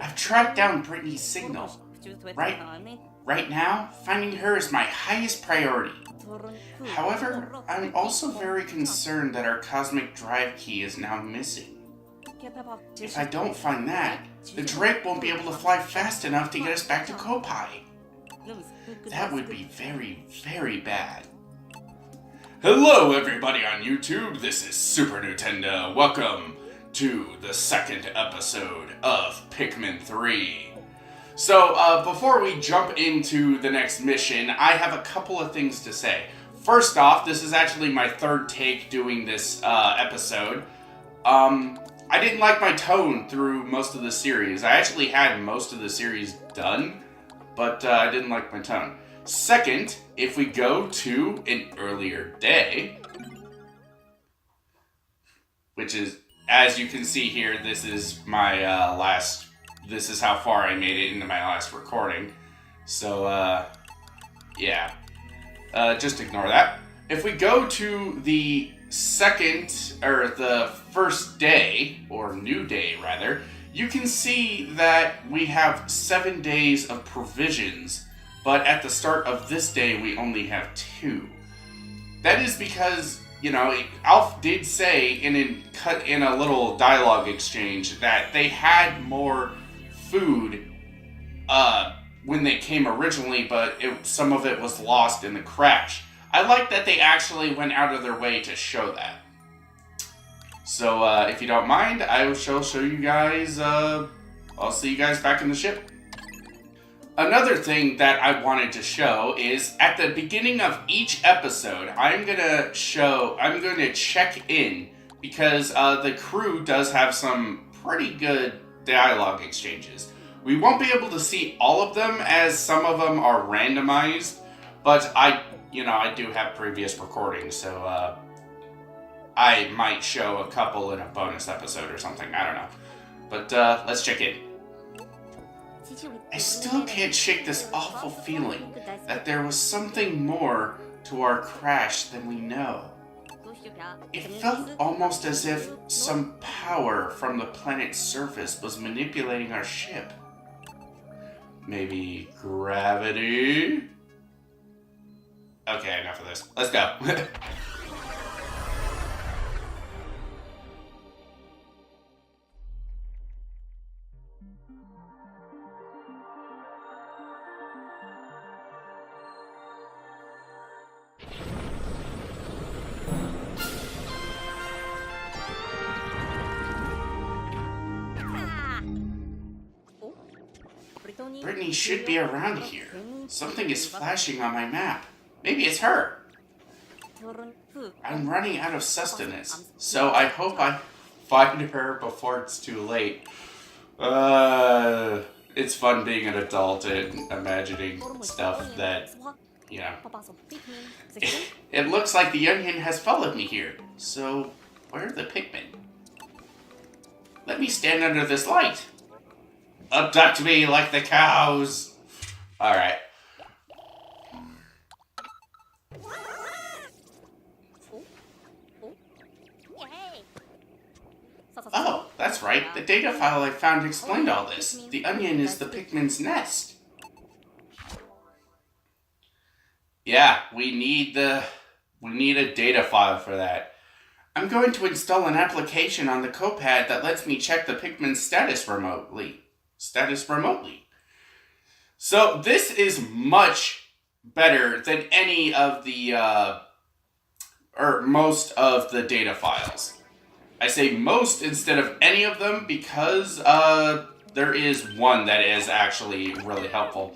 I've tracked down Brittany's signal. Right, right now, finding her is my highest priority. However, I'm also very concerned that our cosmic drive key is now missing. If I don't find that, the Drake won't be able to fly fast enough to get us back to Kopai. That would be very, very bad. Hello everybody on YouTube, this is Super Nintendo. Welcome to the second episode of Pikmin 3. So, before we jump into the next mission, I have a couple of things to say. First off, this is actually my third take doing this episode. I didn't like my tone through most of the series. I actually had most of the series done, but I didn't like my tone. Second, if we go to an earlier day, which is, as you can see here, this is my this is how far I made it into my last recording. So, yeah. Just ignore that. If we go to the the first day, or new day rather, you can see that we have 7 days of provisions, but at the start of this day we only have 2. That is because, you know, Alf did say in a little dialogue exchange that they had more food when they came originally, but some of it was lost in the crash. I like that they actually went out of their way to show that. So, if you don't mind, I shall show you guys, I'll see you guys back in the ship. Another thing that I wanted to show is, at the beginning of each episode, I'm gonna check in, because the crew does have some pretty good dialogue exchanges. We won't be able to see all of them, as some of them are randomized, but I do have previous recordings, so I might show a couple in a bonus episode or something, I don't know. But let's check in. I still can't shake this awful feeling that there was something more to our crash than we know. It felt almost as if some power from the planet's surface was manipulating our ship. Maybe gravity? Okay, enough of this. Let's go. Brittany should be around here. Something is flashing on my map. Maybe it's her. I'm running out of sustenance, so I hope I find her before it's too late. It's fun being an adult and imagining stuff that, you know. It looks like the onion has followed me here. So, where are the Pikmin? Let me stand under this light. Abduct me like the cows. Alright. Oh, that's right. The data file I found explained all this. The onion is the Pikmin's nest. Yeah, we need a data file for that. I'm going to install an application on the Copad that lets me check the Pikmin's status remotely. So this is much better than any of the, or most of the data files. I say most instead of any of them because there is one that is actually really helpful.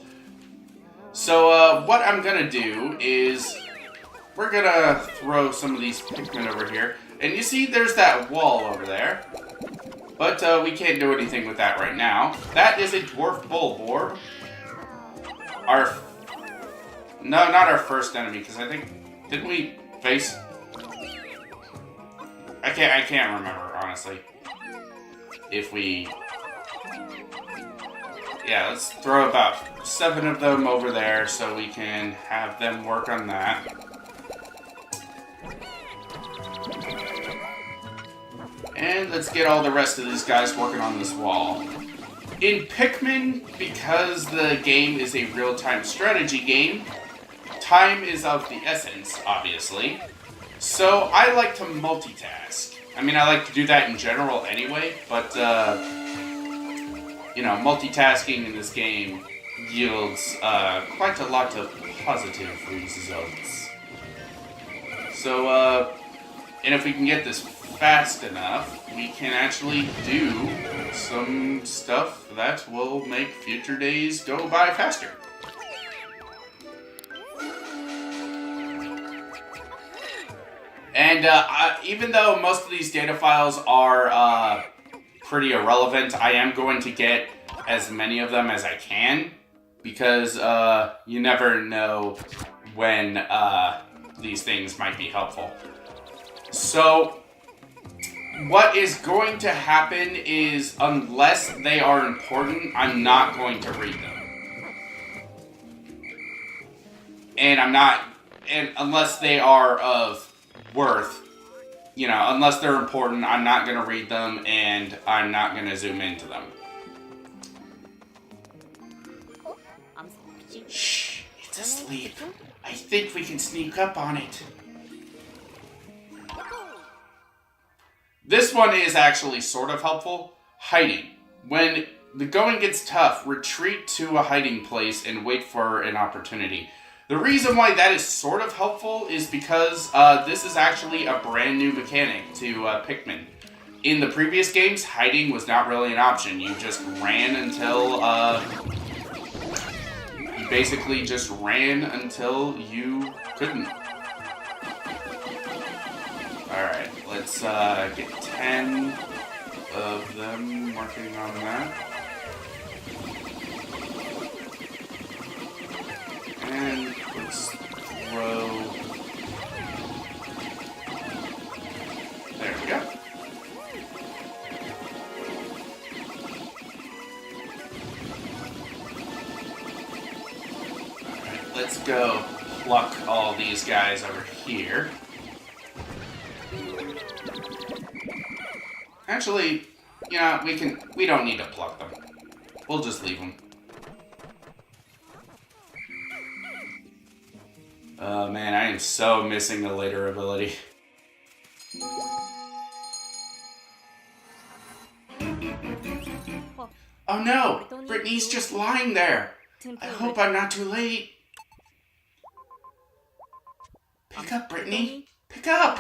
So what I'm gonna do is we're gonna throw some of these Pikmin over here. And you see there's that wall over there. But we can't do anything with that right now. That is a dwarf bulborb. No, not our first enemy, because I think, didn't we face? I can't remember, honestly. If we... Yeah, let's throw about 7 of them over there so we can have them work on that. And let's get all the rest of these guys working on this wall. In Pikmin, because the game is a real-time strategy game, time is of the essence, obviously. So I like to multitask. I mean, I like to do that in general anyway, but, you know, multitasking in this game yields quite a lot of positive results. So, and if we can get this fast enough, we can actually do some stuff that will make future days go by faster. And even though most of these data files are pretty irrelevant, I am going to get as many of them as I can, because you never know when these things might be helpful. So what is going to happen is, unless they are important, I'm not going to read them. And unless they are of worth, you know, unless they're important, I'm not going to read them, and I'm not going to zoom into them. Shh, it's asleep. I think we can sneak up on it. This one is actually sort of helpful. Hiding. When the going gets tough, retreat to a hiding place and wait for an opportunity. The reason why that is sort of helpful is because this is actually a brand new mechanic to Pikmin. In the previous games, hiding was not really an option. You just ran until, you basically just ran until you couldn't. Alright, let's get 10 of them working on that. And let's throw... There we go. Alright, let's go pluck all these guys over here. Actually, yeah, we don't need to pluck them. We'll just leave them. Oh man, I am so missing the later ability. Oh no! Brittany's just lying there! I hope I'm not too late. Pick up, Brittany! Pick up!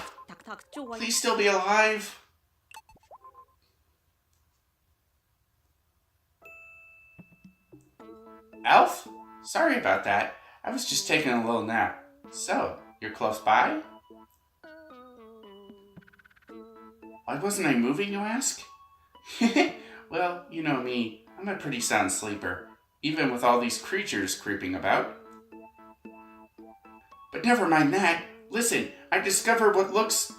Please still be alive. Elf? Sorry about that. I was just taking a little nap. So, you're close by? Why wasn't I moving, you ask? Well, you know me. I'm a pretty sound sleeper, even with all these creatures creeping about. But never mind that. Listen, I discovered what looks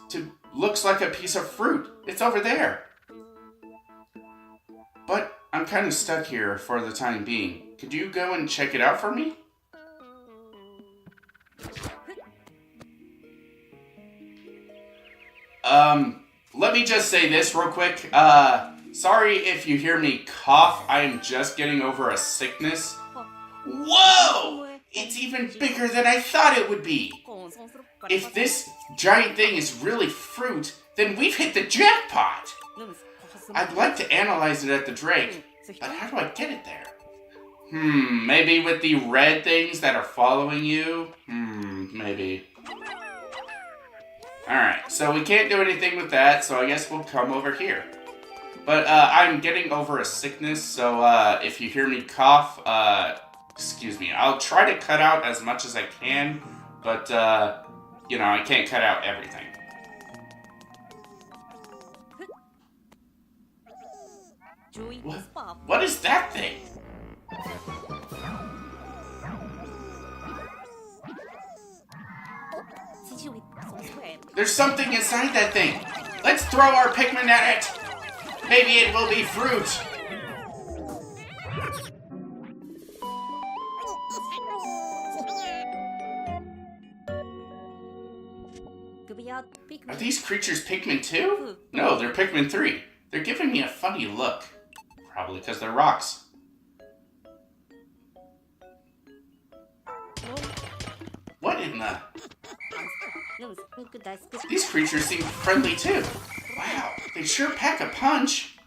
like a piece of fruit. It's over there. But I'm kind of stuck here for the time being. Could you go and check it out for me? Let me just say this real quick. Sorry if you hear me cough. I am just getting over a sickness. Whoa! It's even bigger than I thought it would be. If this giant thing is really fruit, then we've hit the jackpot. I'd like to analyze it at the Drake, but how do I get it there? Maybe with the red things that are following you? Maybe. Alright, so we can't do anything with that, so I guess we'll come over here. But I'm getting over a sickness, so if you hear me cough, excuse me. I'll try to cut out as much as I can, but, you know, I can't cut out everything. What is that thing? There's something inside that thing. Let's throw our Pikmin at it. Maybe it will be fruit. Are these creatures Pikmin 2? No, they're Pikmin 3. They're giving me a funny look. Probably because they're rocks. What in the... These creatures seem friendly too. Wow, they sure pack a punch.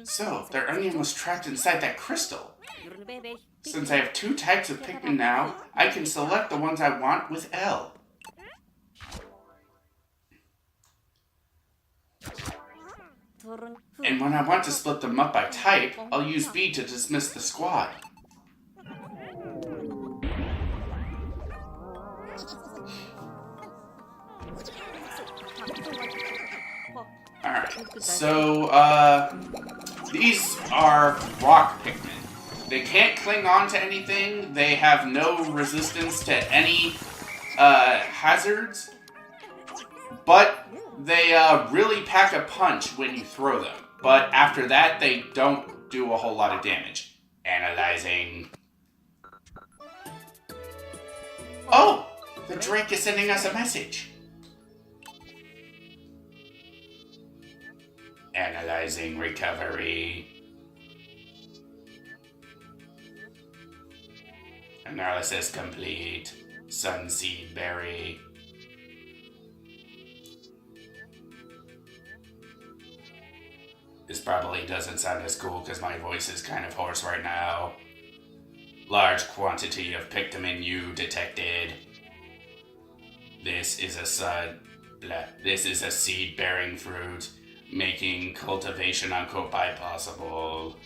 So, their onion was trapped inside that crystal. Since I have 2 types of Pikmin now, I can select the ones I want with L. And when I want to split them up by type, I'll use B to dismiss the squad. Alright, so, these are rock Pikmin. They can't cling on to anything, they have no resistance to any, hazards, but they, really pack a punch when you throw them. But after that, they don't do a whole lot of damage. Analyzing. Oh! The Drake is sending us a message. Analyzing recovery. Analysis complete. Sunseed berry. This probably doesn't sound as cool because my voice is kind of hoarse right now. Large quantity of Pikmin U detected. This is a seed-bearing fruit, making cultivation on Kopai possible.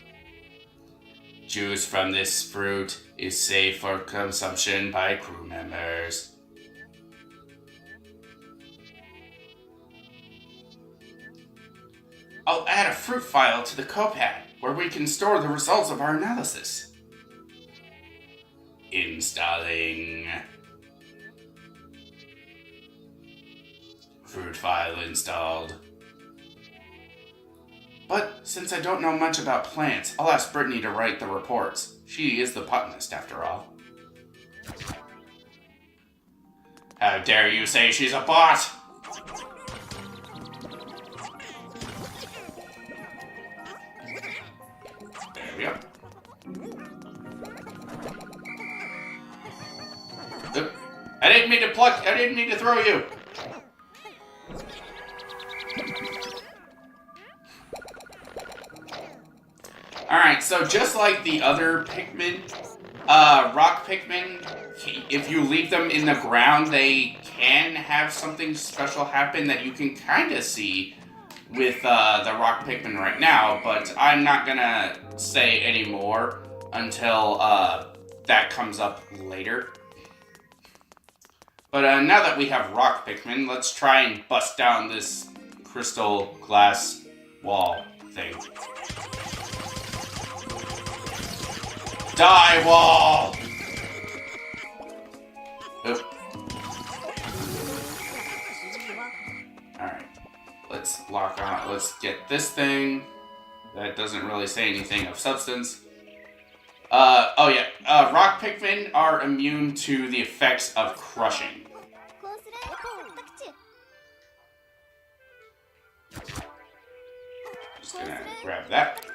Juice from this fruit is safe for consumption by crew members. I'll add a fruit file to the Copad, where we can store the results of our analysis. Installing. Fruit file installed. But since I don't know much about plants, I'll ask Brittany to write the reports. She is the botanist, after all. How dare you say she's a bot? There we go. Oop. I didn't mean to throw you. Alright, so just like the other Pikmin, rock Pikmin, if you leave them in the ground, they can have something special happen that you can kind of see with the rock Pikmin right now, but I'm not gonna say any more until that comes up later. But now that we have rock Pikmin, let's try and bust down this crystal glass wall thing. Die wall! Oop. Alright. Let's lock on. Let's get this thing. That doesn't really say anything of substance. Oh yeah. Rock Pikmin are immune to the effects of crushing. Just gonna grab that.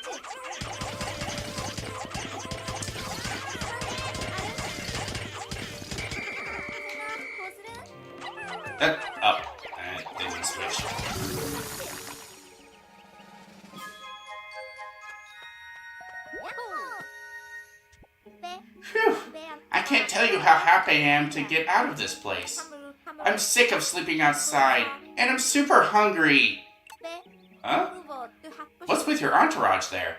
That didn't switch. Phew! I can't tell you how happy I am to get out of this place. I'm sick of sleeping outside, and I'm super hungry. Huh? What's with your entourage there?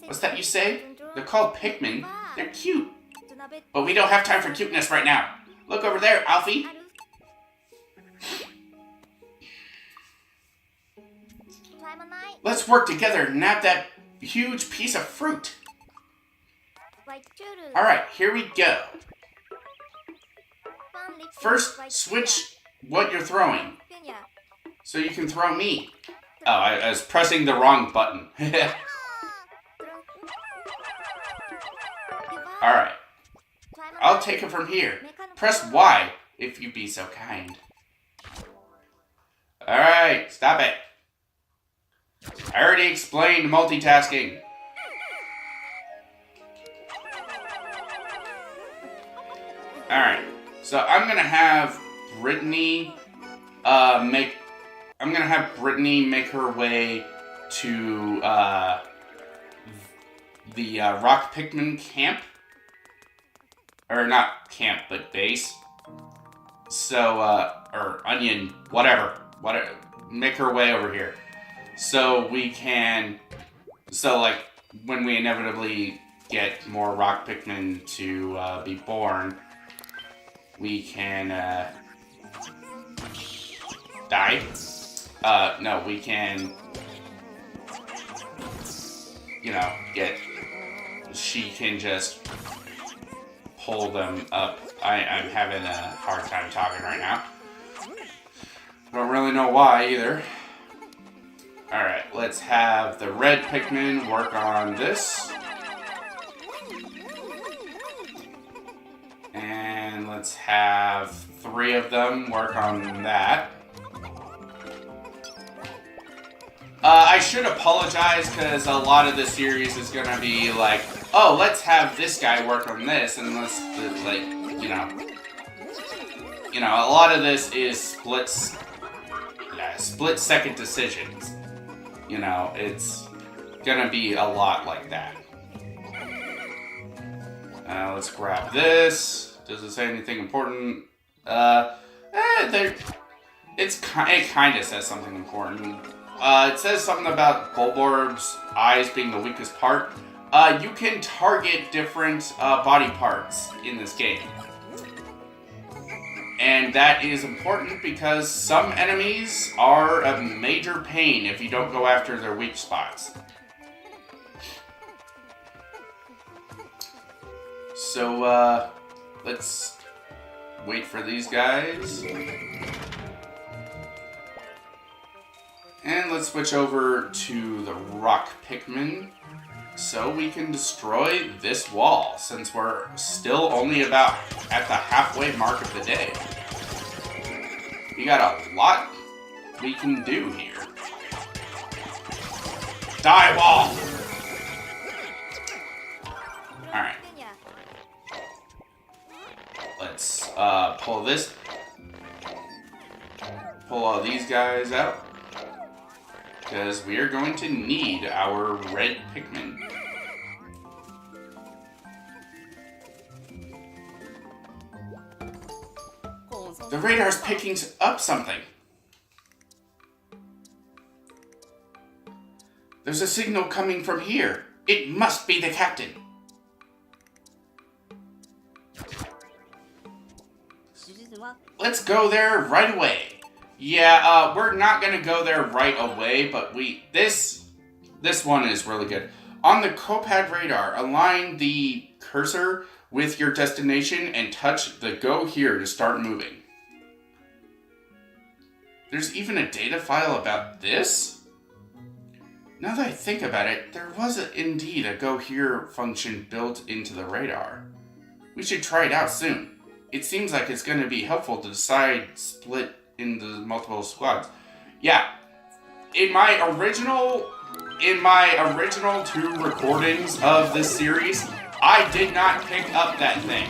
What's that you say? They're called Pikmin. They're cute. But we don't have time for cuteness right now. Look over there, Alfie. Let's work together and nab that huge piece of fruit. Alright, here we go. First, switch what you're throwing. So you can throw me. Oh, I was pressing the wrong button. Alright. I'll take it from here. Press Y, if you'd be so kind. Alright, stop it. I already explained multitasking. Alright, so I'm gonna have Brittany make her way to the Rock Pikmin camp. Or not camp, but base. So, or onion, whatever. Make her way over here. So we can, like, when we inevitably get more Rock Pikmin to be born, we can, die? No, we can, you know, she can just pull them up. I'm having a hard time talking right now. Don't really know why either. Alright, let's have the red Pikmin work on this. And let's have 3 of them work on that. I should apologize because a lot of the series is gonna be like, oh, let's have this guy work on this, and let's, like, you know, a lot of this is split-second decisions. You know, it's gonna be a lot like that. Let's grab this. Does it say anything important? It kind of says something important. It says something about Bulborb's eyes being the weakest part. You can target different body parts in this game. And that is important because some enemies are a major pain if you don't go after their weak spots. So, let's wait for these guys. And let's switch over to the Rock Pikmin so we can destroy this wall, since we're still only about at the halfway mark of the day. We got a lot we can do here. Die, wall! Alright. Let's pull this. Pull all these guys out. Because we are going to need our red Pikmin. The radar's picking up something. There's a signal coming from here. It must be the captain. Let's go there right away. Yeah, we're not gonna go there right away, but this one is really good. On the Copad radar, align the cursor with your destination and touch the go here to start moving. There's even a data file about this? Now that I think about it, there was indeed a go here function built into the radar. We should try it out soon. It seems like it's going to be helpful to decide split into multiple squads. Yeah, in my original 2 recordings of this series, I did not pick up that thing.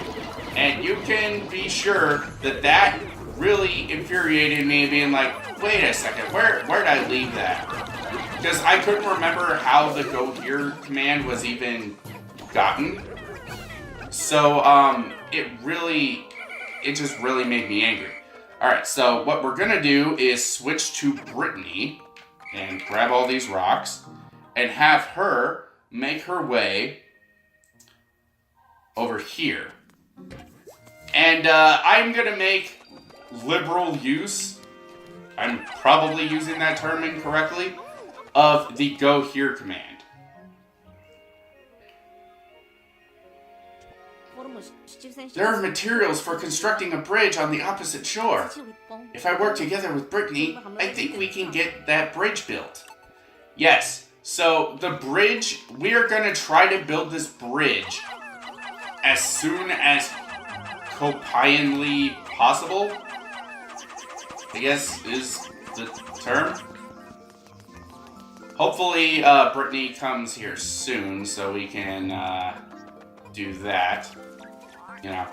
And you can be sure that really infuriated me, being like, wait a second, where did I leave that? Because I couldn't remember how the go here command was even gotten. So, it just really made me angry. Alright, so what we're gonna do is switch to Brittany and grab all these rocks and have her make her way over here. And I'm gonna make liberal use, I'm probably using that term incorrectly, of the go here command. There are materials for constructing a bridge on the opposite shore. If I work together with Brittany, I think we can get that bridge built. Yes, so the bridge, we are going to try to build this bridge as soon as copianly possible, I guess is the term. Hopefully, Brittany comes here soon so we can do that. You know.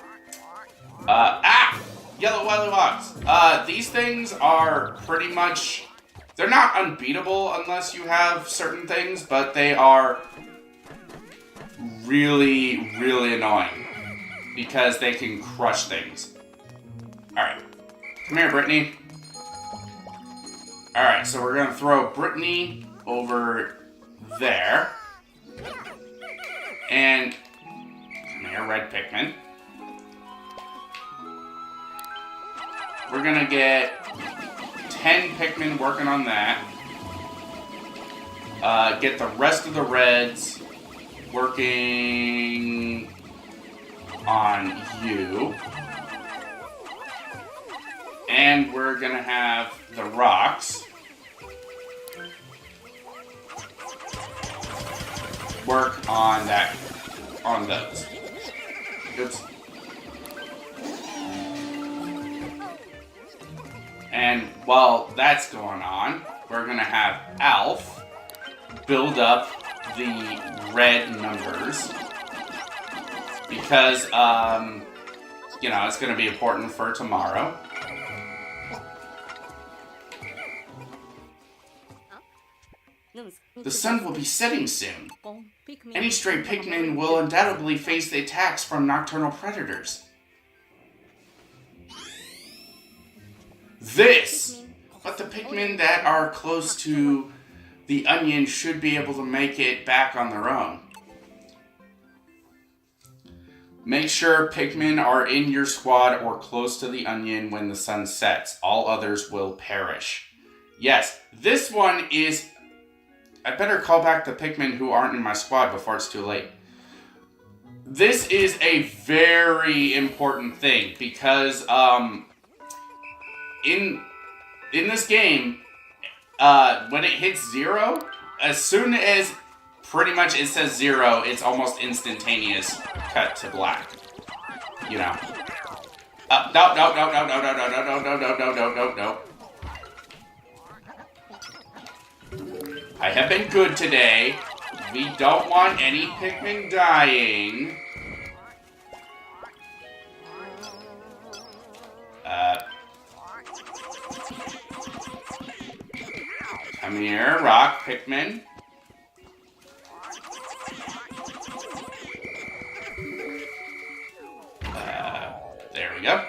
Yellow Willywogs. These things are pretty much... They're not unbeatable unless you have certain things, but they are really, really annoying because they can crush things. Alright. Come here, Brittany. Alright, so we're going to throw Brittany over there. And... Come here, red Pikmin. We're going to get 10 Pikmin working on that. Get the rest of the reds working on you. And we're gonna have the rocks work on those. Oops. And while that's going on, we're gonna have Alf build up the red numbers because, you know, it's gonna be important for tomorrow. The sun will be setting soon. Any stray Pikmin will undoubtedly face the attacks from nocturnal predators. But the Pikmin that are close to the onion should be able to make it back on their own. Make sure Pikmin are in your squad or close to the onion when the sun sets. All others will perish. Yes, this one is... I better call back the Pikmin who aren't in my squad before it's too late. This is a very important thing because in this game, when it hits 0, as soon as pretty much it says 0, it's almost instantaneous cut to black. You know. No. I have been good today. We don't want any Pikmin dying. Come here, rock Pikmin. There we go.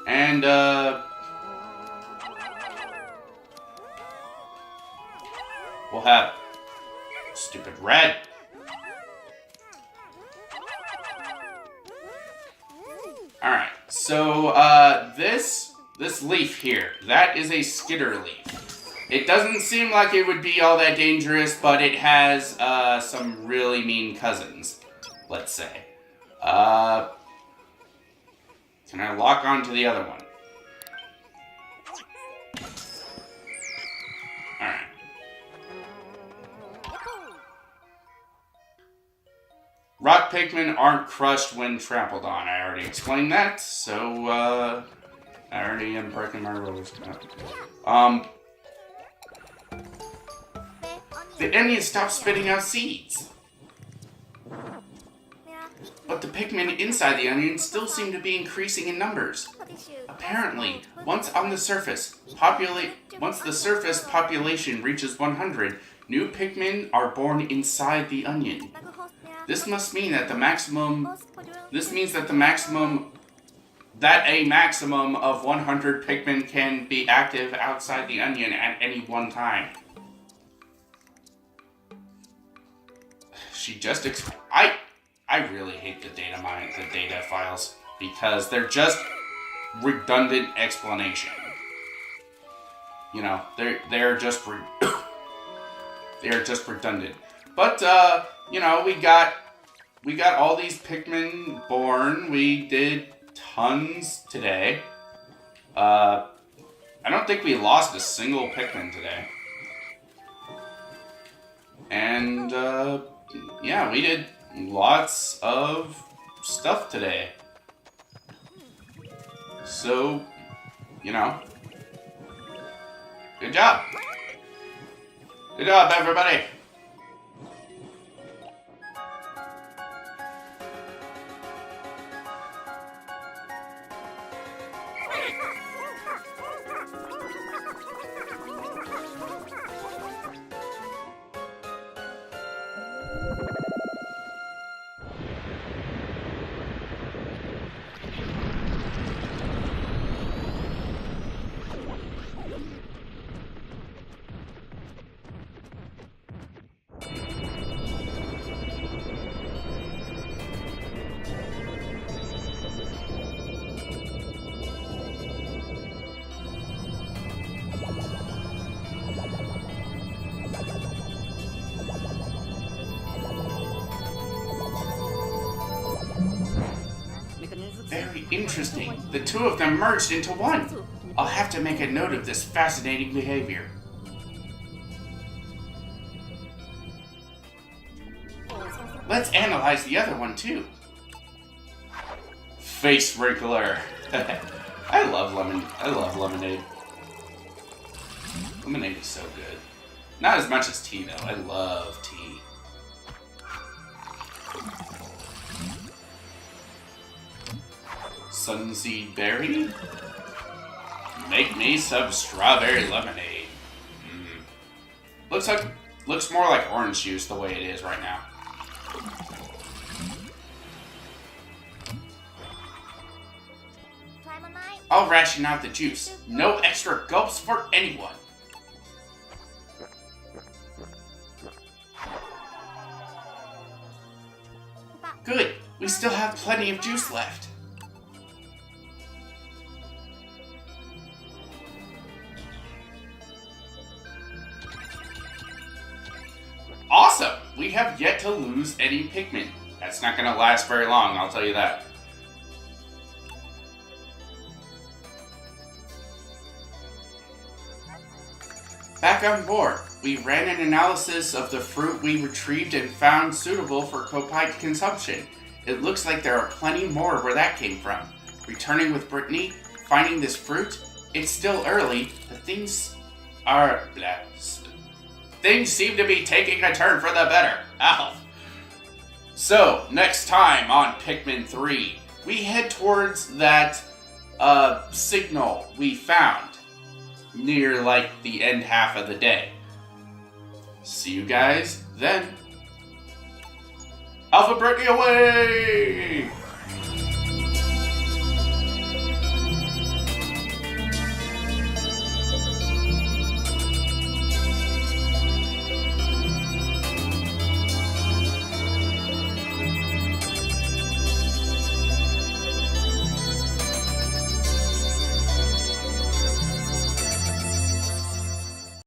And, we'll have stupid red. Alright, so, this leaf here, that is a skitter leaf. It doesn't seem like it would be all that dangerous, but it has, some really mean cousins, let's say. Can I lock onto the other one? Alright. Rock Pikmin aren't crushed when trampled on. I already explained that, so, I already am breaking my rules. The onion stopped spitting out seeds. But the Pikmin inside the onion still seem to be increasing in numbers. Apparently, once the surface population reaches 100, new Pikmin are born inside the onion. This means that a maximum of 100 Pikmin can be active outside the onion at any one time. I really hate the data files because they're just redundant explanation. You know, they're just redundant. But you know, we got all these Pikmin born. We did tons today. I don't think we lost a single Pikmin today. And yeah, we did lots of stuff today. So, you know, good job. Good job, everybody. Very interesting. The two of them merged into one. I'll have to make a note of this fascinating behavior. Let's analyze the other one too. Face wrinkler. I love lemonade. Lemonade is so good. Not as much as tea though. I love tea. Sunseed berry? Make me some strawberry lemonade. Looks more like orange juice the way it is right now. I'll ration out the juice. No extra gulps for anyone. Good. We still have plenty of juice left. Awesome! We have yet to lose any Pikmin. That's not going to last very long, I'll tell you that. Back on board, we ran an analysis of the fruit we retrieved and found suitable for Kopite consumption. It looks like there are plenty more where that came from. Returning with Brittany, finding this fruit, it's still early, but things seem to be taking a turn for the better. Ow. So, next time on Pikmin 3, we head towards that signal we found near like the end half of the day. See you guys then. Alpha Brittany away!